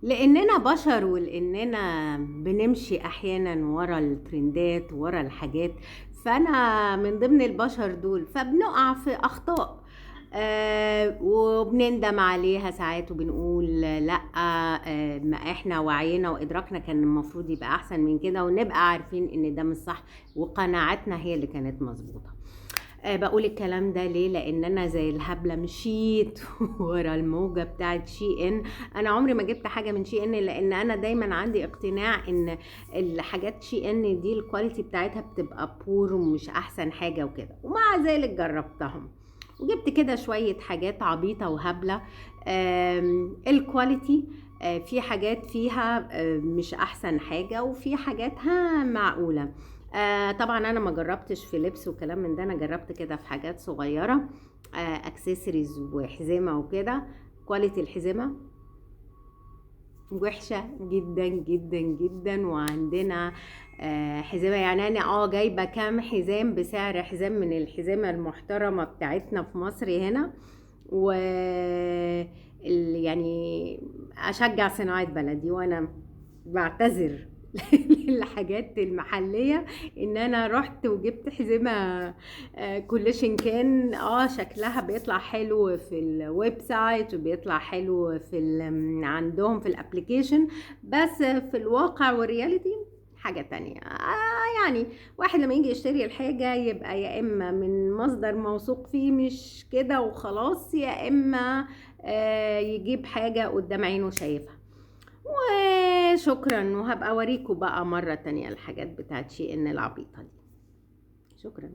لاننا بشر، ولاننا بنمشي احيانا ورا الترندات ورا الحاجات. فانا من ضمن البشر دول، فبنقع في اخطاء وبنندم عليها ساعات وبنقول لا، ما احنا وعينا وادراكنا كان المفروض يبقى احسن من كده، ونبقى عارفين ان ده مش صح، وقناعاتنا هي اللي كانت مظبوطه. بقول الكلام ده ليه؟ لان انا زي الهبله مشيت ورا الموجه بتاعت شي ان. انا عمري ما جبت حاجه من شي ان، لان انا دايما عندي اقتناع ان الحاجات شي ان دي الكواليتي بتاعتها بتبقى بور ومش احسن حاجه وكده، ومع ذلك جربتهم وجبت كده شويه حاجات عبيطه وهبله. الكواليتي في حاجات فيها مش احسن حاجه، وفي حاجات معقوله. طبعا انا ما جربتش في لبس وكلام من ده، انا جربت كده في حاجات صغيره، اكسسوارز وحزمه وكده. كواليتي الحزمه وحشه جدا جدا جدا. وعندنا حزمه، يعني انا جايبه كام حزام بسعر حزام من الحزمه المحترمه بتاعتنا في مصر هنا. و يعني اشجع صناعه بلدي، وانا بعتذر للحاجات المحليه ان انا رحت وجبت حزمه كوليشن. كان شكلها بيطلع حلو في الويب سايت وبيطلع حلو في عندهم في الابليكيشن، بس في الواقع والرياليتي حاجة تانية. يعني واحد لما يجي يشتري الحاجة يبقى يا إما من مصدر موثوق فيه مش كده وخلاص، يا إما يجيب حاجة قدام عينه شايفها. وشكرا، وهبقى اوريكم بقى مرة تانية الحاجات بتاعت شي ان العبيطة دي. شكرا.